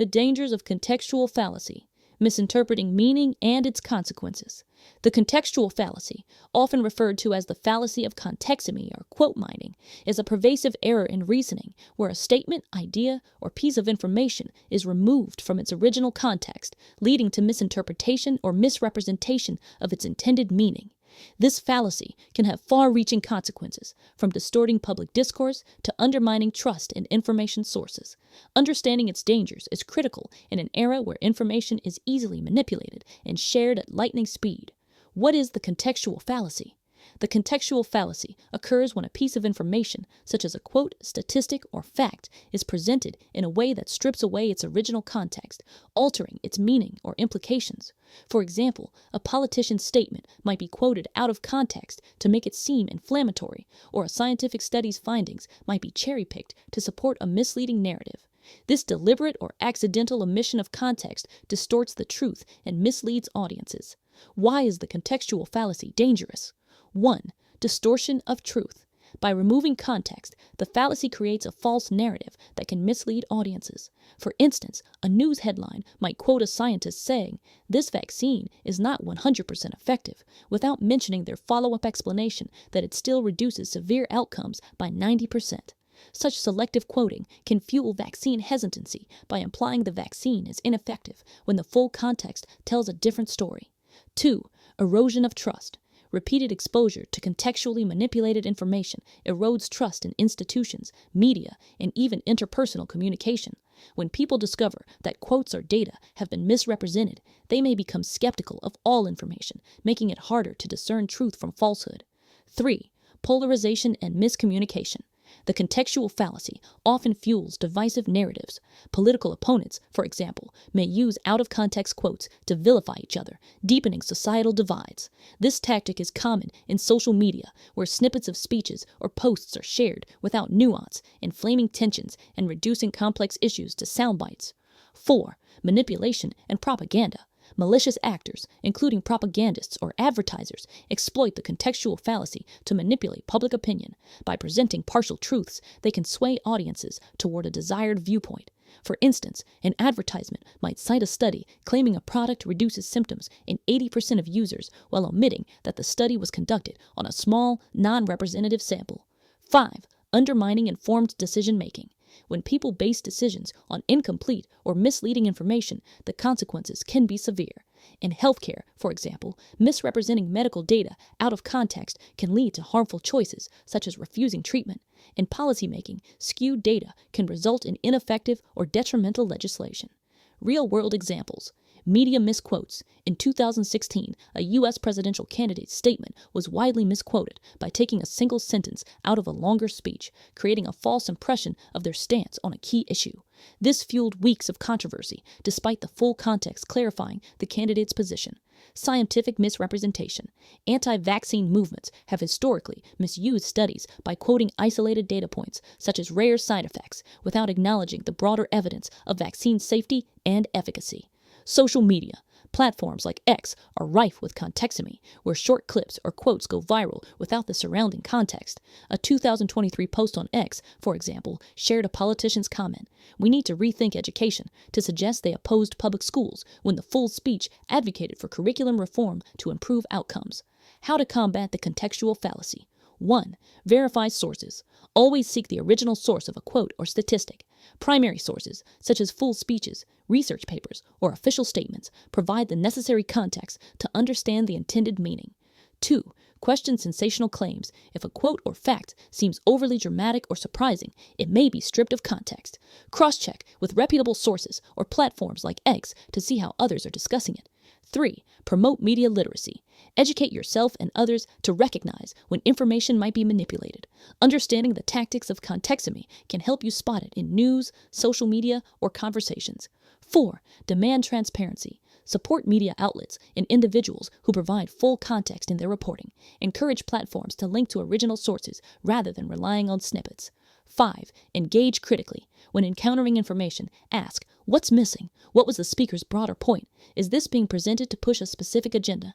The dangers of contextual fallacy, misinterpreting meaning and its consequences. The contextual fallacy, often referred to as the fallacy of contextumy or quote mining, is a pervasive error in reasoning where a statement, idea, or piece of information is removed from its original context, leading to misinterpretation or misrepresentation of its intended meaning. This fallacy can have far-reaching consequences, from distorting public discourse to undermining trust in information sources. Understanding its dangers is critical in an era where information is easily manipulated and shared at lightning speed. What is the contextual fallacy? The contextual fallacy occurs when a piece of information, such as a quote, statistic, or fact, is presented in a way that strips away its original context, altering its meaning or implications. For example, a politician's statement might be quoted out of context to make it seem inflammatory, or a scientific study's findings might be cherry-picked to support a misleading narrative. This deliberate or accidental omission of context distorts the truth and misleads audiences. Why is the contextual fallacy dangerous? 1. Distortion of truth. By removing context, the fallacy creates a false narrative that can mislead audiences. For instance, a news headline might quote a scientist saying, "This vaccine is not 100% effective," without mentioning their follow-up explanation that it still reduces severe outcomes by 90%. Such selective quoting can fuel vaccine hesitancy by implying the vaccine is ineffective when the full context tells a different story. 2. Erosion of trust. Repeated exposure to contextually manipulated information erodes trust in institutions, media, and even interpersonal communication. When people discover that quotes or data have been misrepresented, they may become skeptical of all information, making it harder to discern truth from falsehood. 3. Polarization and miscommunication. The contextual fallacy often fuels divisive narratives. Political opponents, for example, may use out-of-context quotes to vilify each other, deepening societal divides. This tactic is common in social media, where snippets of speeches or posts are shared without nuance, inflaming tensions and reducing complex issues to sound bites. 4. Manipulation and propaganda. Malicious actors, including propagandists or advertisers, exploit the contextual fallacy to manipulate public opinion. By presenting partial truths, they can sway audiences toward a desired viewpoint. For instance, an advertisement might cite a study claiming a product reduces symptoms in 80% of users while omitting that the study was conducted on a small, non-representative sample. 5. Undermining informed decision-making. When people base decisions on incomplete or misleading information, the consequences can be severe. In healthcare, for example, misrepresenting medical data out of context can lead to harmful choices, such as refusing treatment. In policymaking, skewed data can result in ineffective or detrimental legislation. Real-world examples. Media misquotes. In 2016, a U.S. presidential candidate's statement was widely misquoted by taking a single sentence out of a longer speech, creating a false impression of their stance on a key issue. This fueled weeks of controversy, despite the full context clarifying the candidate's position. Scientific misrepresentation. Anti-vaccine movements have historically misused studies by quoting isolated data points, such as rare side effects, without acknowledging the broader evidence of vaccine safety and efficacy. Social media. Platforms like X are rife with contextumy, where short clips or quotes go viral without the surrounding context. A 2023 post on X, for example, shared a politician's comment, "We need to rethink education," to suggest they opposed public schools, when the full speech advocated for curriculum reform to improve outcomes. How to combat the contextual fallacy. 1. Verify sources. Always seek the original source of a quote or statistic. Primary sources, such as full speeches, research papers, or official statements, provide the necessary context to understand the intended meaning. 2. Question sensational claims. If a quote or fact seems overly dramatic or surprising, it may be stripped of context. Cross-check with reputable sources or platforms like X to see how others are discussing it. 3. Promote media literacy. Educate yourself and others to recognize when information might be manipulated. Understanding the tactics of contextumy can help you spot it in news, social media, or conversations. 4. Demand transparency. Support media outlets and individuals who provide full context in their reporting. Encourage platforms to link to original sources rather than relying on snippets. 5. Engage critically. When encountering information, ask, what's missing? What was the speaker's broader point? Is this being presented to push a specific agenda?